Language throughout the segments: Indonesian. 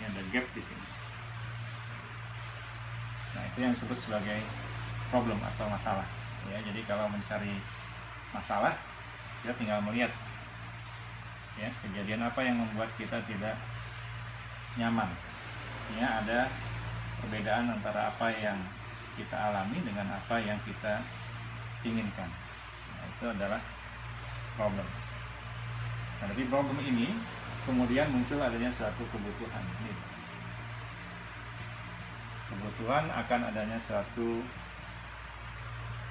ada gap di sini. Nah, itu yang disebut sebagai problem atau masalah. Ya, jadi kalau mencari masalah, kita tinggal melihat ya kejadian apa yang membuat kita tidak nyaman. Ya, ada perbedaan antara apa yang kita alami dengan apa yang kita inginkan. Nah, itu adalah problem. Nah, dari problem ini kemudian muncul adanya suatu kebutuhan. Ini kebutuhan akan adanya suatu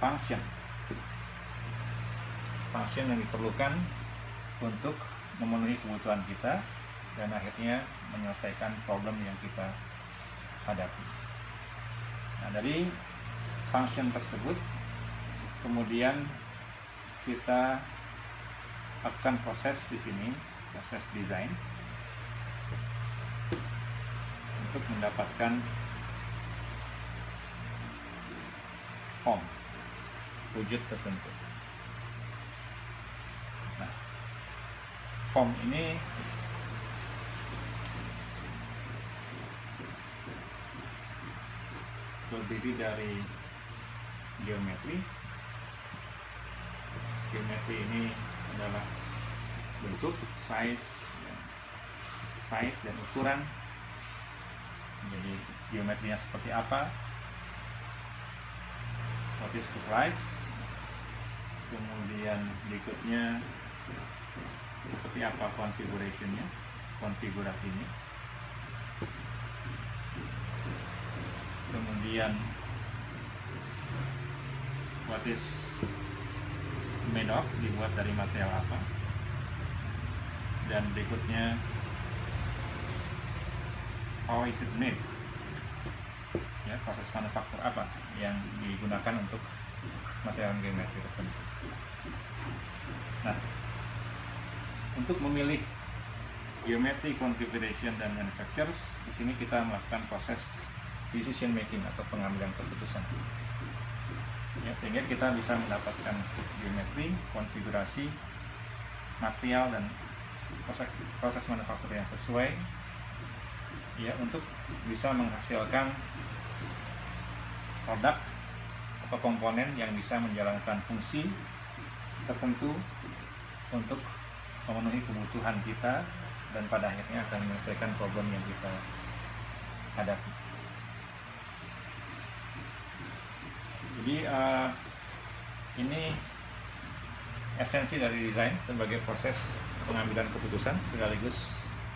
function yang diperlukan untuk memenuhi kebutuhan kita dan akhirnya menyelesaikan problem yang kita hadapi. Nah, dari function tersebut kemudian kita akan proses di sini, proses desain untuk mendapatkan form, wujud tertentu. Nah, form ini terdiri dari geometri. Geometri ini adalah bentuk, size dan ukuran. Jadi geometrinya seperti apa, what is look like. Kemudian berikutnya seperti apa konfigurasinya. Kemudian what is made of, dibuat dari material apa. Dan berikutnya how is it made, ya, proses manufaktur apa yang digunakan untuk material geometri tertentu. Nah, untuk memilih geometry, configuration, dan manufacturers, di sini kita melakukan proses decision making atau pengambilan keputusan. Ya, sehingga kita bisa mendapatkan geometri, konfigurasi, material, dan proses manufaktur yang sesuai, ya, untuk bisa menghasilkan produk atau komponen yang bisa menjalankan fungsi tertentu untuk memenuhi kebutuhan kita dan pada akhirnya akan menyelesaikan problem yang kita hadapi. Jadi ini esensi dari desain sebagai proses pengambilan keputusan sekaligus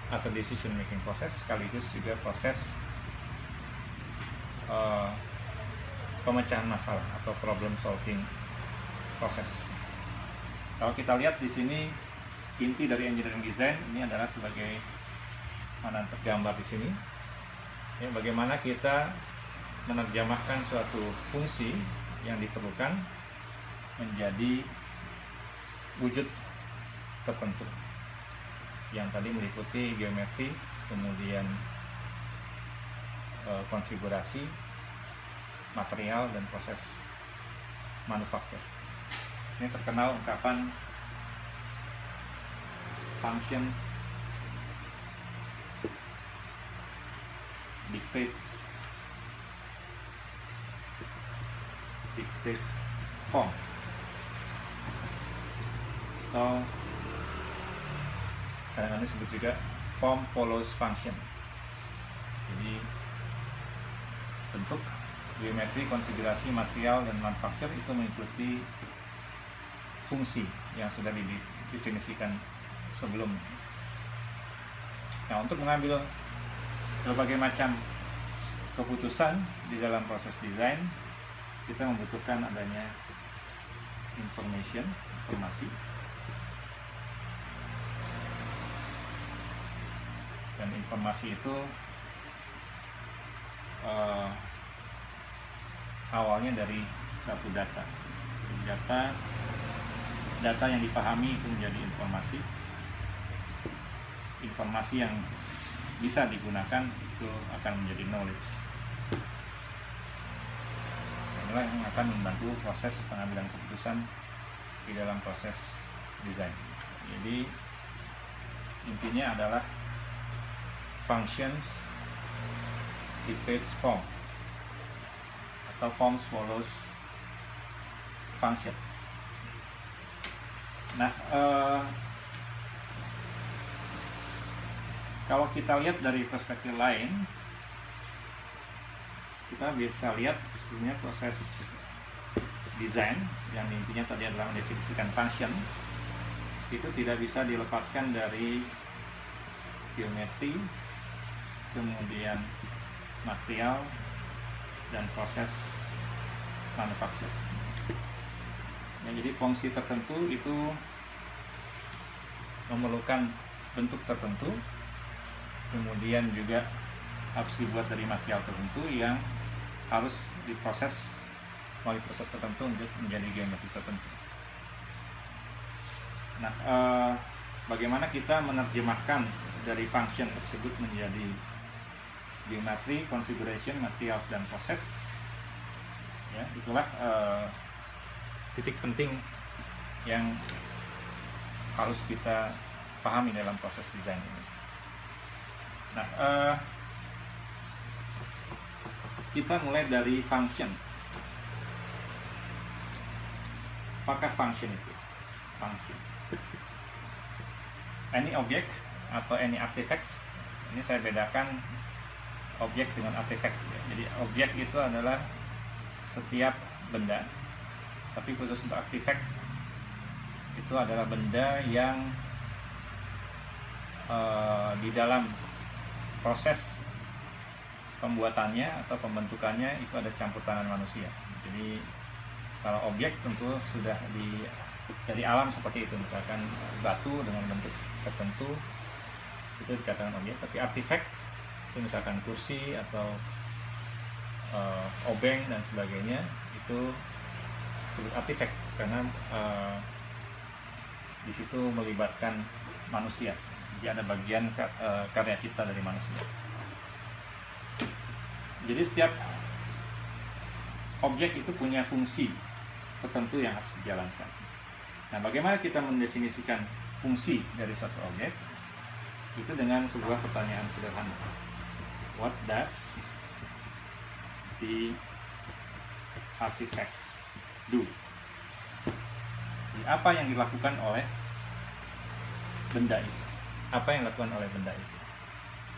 atau decision making proses, sekaligus juga proses pemecahan masalah atau problem solving proses. Kalau kita lihat di sini, inti dari engineering design ini adalah sebagai mana tergambar di sini. Ya, bagaimana kita menerjemahkan suatu fungsi yang diperlukan menjadi wujud tertentu yang tadi meliputi geometri, kemudian konfigurasi, material, dan proses manufaktur. Di sini terkenal ungkapan function dictates form, atau kadang-kadang disebut juga form follows function. Jadi bentuk, geometri, konfigurasi, material, dan manufaktur itu mengikuti fungsi yang sudah didefinisikan sebelumnya. Nah, untuk mengambil berbagai macam keputusan di dalam proses desain, kita membutuhkan adanya informasi, dan informasi itu awalnya dari suatu data yang dipahami itu menjadi informasi yang bisa digunakan itu akan menjadi knowledge. Inilah yang akan membantu proses pengambilan keputusan di dalam proses desain. Jadi intinya adalah functions dictates form, atau form follows function. Nah, kalau kita lihat dari perspektif lain, kita bisa lihat sebenarnya proses desain yang intinya tadi adalah mendefinisikan function itu tidak bisa dilepaskan dari geometri, kemudian material, dan proses manufaktur. Ya, jadi fungsi tertentu itu memerlukan bentuk tertentu, kemudian juga harus dibuat dari material tertentu yang harus diproses melalui proses tertentu untuk menjadi geometri tertentu. Nah, bagaimana kita menerjemahkan dari function tersebut menjadi geometri, configuration, materials, dan proses? Ya, itulah titik penting yang harus kita pahami dalam proses desain ini. Nah, kita mulai dari function. Apakah function itu? Function. Any object atau any artifact. Ini saya bedakan objek dengan artifact. Jadi objek itu adalah setiap benda, tapi khusus untuk artifact itu adalah benda yang di dalam proses pembuatannya atau pembentukannya itu ada campur tangan manusia. Jadi kalau objek tentu sudah dari alam seperti itu, misalkan batu dengan bentuk tertentu itu dikatakan objek. Tapi artifact itu misalkan kursi atau obeng dan sebagainya itu disebut artifact karena di situ melibatkan manusia. Jadi ada bagian karya cipta dari manusia. Jadi setiap objek itu punya fungsi tertentu yang harus dijalankan. Nah, bagaimana kita mendefinisikan fungsi dari suatu objek? Itu dengan sebuah pertanyaan sederhana. What does the artifact do? Jadi, apa yang dilakukan oleh benda itu? Apa yang dilakukan oleh benda itu?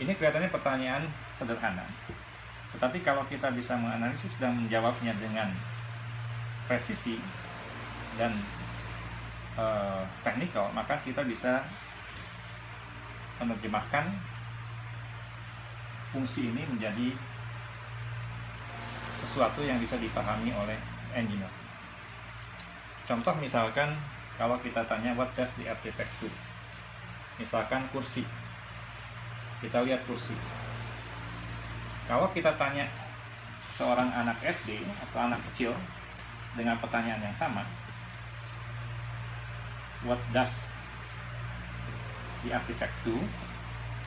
Ini kelihatannya pertanyaan sederhana. Tetapi kalau kita bisa menganalisis dan menjawabnya dengan presisi dan teknikal, maka kita bisa menerjemahkan fungsi ini menjadi sesuatu yang bisa dipahami oleh engineer. Contoh misalkan kalau kita tanya what does the artifact do? Misalkan kursi. Kita lihat kursi. Kalau kita tanya seorang anak SD atau anak kecil dengan pertanyaan yang sama, what does the artifact do?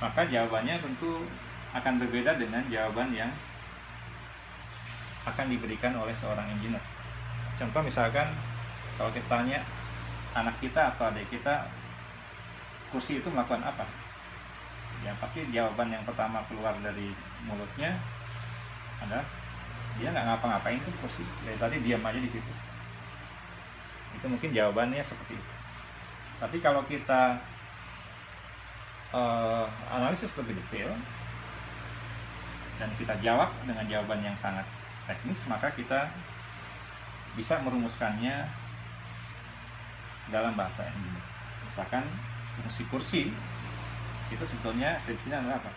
Maka jawabannya tentu akan berbeda dengan jawaban yang akan diberikan oleh seorang engineer. Contoh misalkan kalau kita tanya anak kita atau adik kita, kursi itu melakukan apa? Ya pasti jawaban yang pertama keluar dari mulutnya adalah dia nggak ngapa-ngapain tuh kursi, dari tadi diam aja di situ. Itu mungkin jawabannya seperti itu. Tapi kalau kita analisis lebih detail dan kita jawab dengan jawaban yang sangat teknis, maka kita bisa merumuskannya dalam bahasa engineer. Misalkan fungsi kursi itu sebetulnya esensinya adalah apa?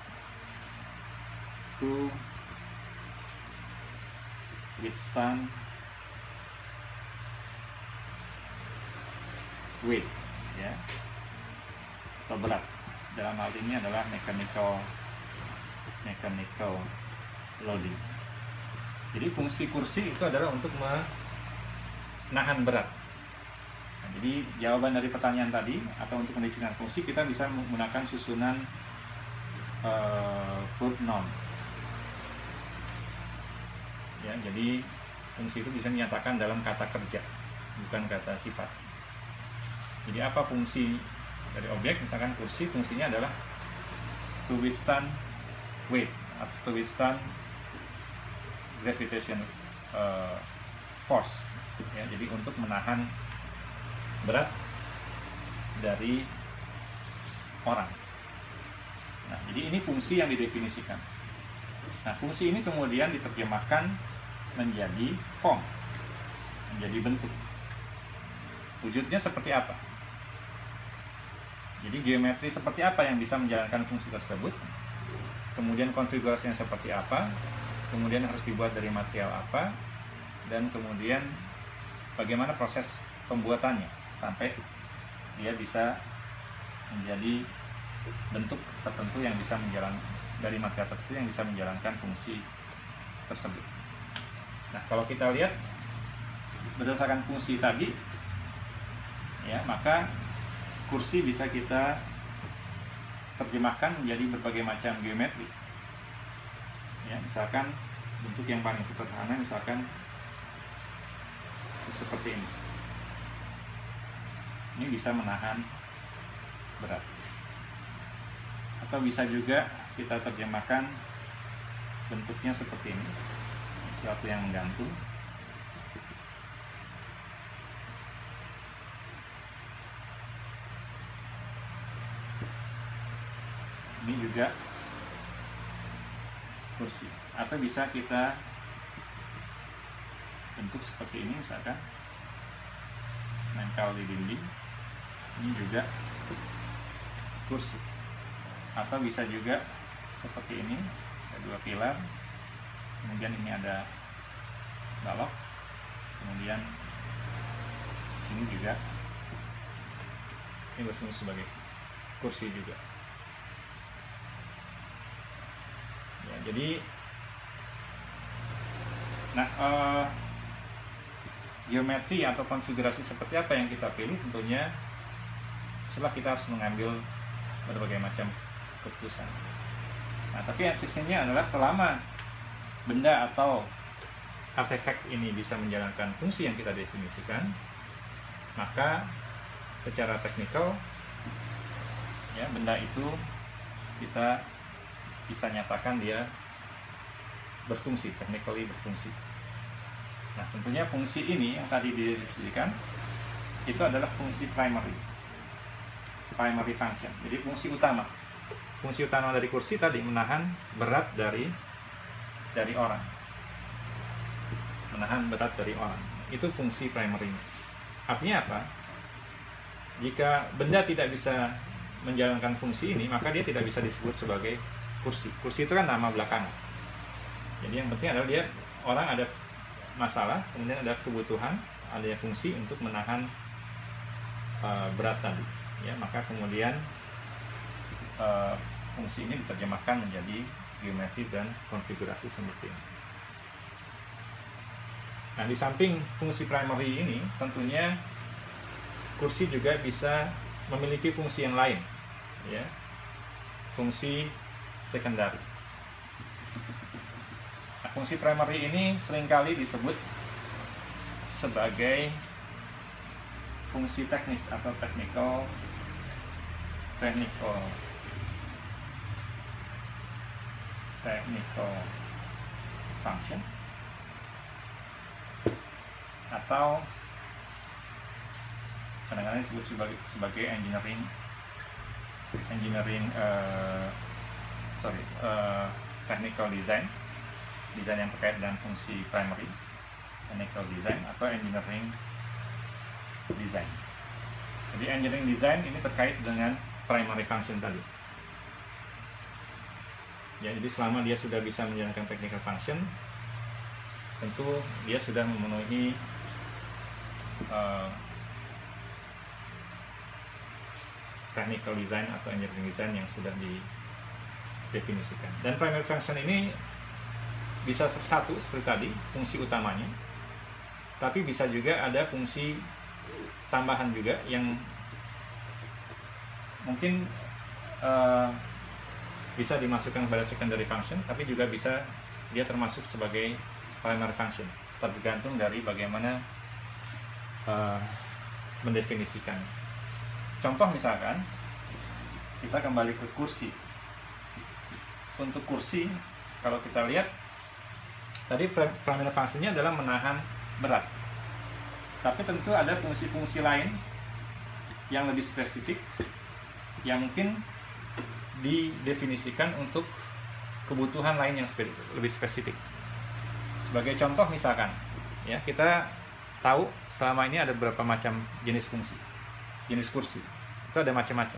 To withstand weight, ya, atau berat. Dalam hal ini adalah mechanical loading. Jadi fungsi kursi itu adalah untuk menahan berat. Nah, jadi jawaban dari pertanyaan tadi atau untuk mendefinisikan fungsi kita bisa menggunakan susunan verb noun. Ya, jadi fungsi itu bisa dinyatakan dalam kata kerja, bukan kata sifat. Jadi apa fungsi dari objek? Misalkan kursi, fungsinya adalah to withstand weight atau to withstand gravitation force, ya, jadi untuk menahan berat dari orang. Nah, jadi ini fungsi yang didefinisikan. Nah, fungsi ini kemudian diterjemahkan menjadi form, menjadi bentuk. Wujudnya seperti apa? Jadi geometri seperti apa yang bisa menjalankan fungsi tersebut, kemudian konfigurasinya seperti apa, kemudian harus dibuat dari material apa, dan kemudian bagaimana proses pembuatannya sampai dia bisa menjadi bentuk tertentu yang bisa menjalankan, dari material tertentu yang bisa menjalankan fungsi tersebut. Nah, kalau kita lihat berdasarkan fungsi tadi, ya, maka kursi bisa kita terjemahkan menjadi berbagai macam geometri. Ya, misalkan bentuk yang paling sederhana, misalkan seperti ini. Ini bisa menahan berat. Atau bisa juga kita terjemahkan bentuknya seperti ini, sesuatu yang menggantung. Ini juga kursi. Atau bisa kita bentuk seperti ini, misalkan nempel di dinding. Ini juga kursi. Atau bisa juga seperti ini, ada dua pilar, kemudian ini ada balok, kemudian sini juga ini berfungsi sebagai kursi juga. Ya, jadi geometri atau konfigurasi seperti apa yang kita pilih tentunya setelah kita harus mengambil berbagai macam keputusan. Nah, tapi esensinya adalah selama benda atau artefak ini bisa menjalankan fungsi yang kita definisikan, maka secara teknikal, ya, benda itu kita bisa nyatakan dia berfungsi, technically berfungsi. Nah, tentunya fungsi ini yang tadi didefinisikan itu adalah fungsi primary function. Jadi fungsi utama. Fungsi utama dari kursi tadi menahan berat dari orang. Menahan berat dari orang. Itu fungsi primary. Artinya apa? Jika benda tidak bisa menjalankan fungsi ini, maka dia tidak bisa disebut sebagai kursi. Kursi itu kan nama belakangan. Jadi yang penting adalah orang ada masalah, kemudian ada kebutuhan, ada fungsi untuk menahan berat tadi. Ya, maka kemudian fungsi ini diterjemahkan menjadi geometri dan konfigurasi seperti ini. Nah, di samping fungsi primary ini, tentunya kursi juga bisa memiliki fungsi yang lain, ya, fungsi sekundari. Nah, fungsi primary ini seringkali disebut sebagai fungsi teknis atau technical function, atau kadang-kadang disebut sebagai technical design yang terkait dengan fungsi primary, technical design atau engineering design. Jadi engineering design ini terkait dengan primary function tadi. Ya, jadi selama dia sudah bisa menjalankan technical function, tentu dia sudah memenuhi technical design atau engineering design yang sudah didefinisikan. Dan primary function ini bisa satu seperti tadi, fungsi utamanya, tapi bisa juga ada fungsi tambahan juga yang mungkin bisa dimasukkan kepada secondary function, tapi juga bisa dia termasuk sebagai primary function, tergantung dari bagaimana mendefinisikan. Contoh misalkan kita kembali ke kursi. Untuk kursi, kalau kita lihat Tadi primary fungsinya adalah menahan berat. Tapi tentu ada fungsi-fungsi lain yang lebih spesifik yang mungkin didefinisikan untuk kebutuhan lain yang lebih spesifik. Sebagai contoh misalkan, ya kita tahu selama ini ada beberapa macam jenis kursi. Itu ada macam-macam.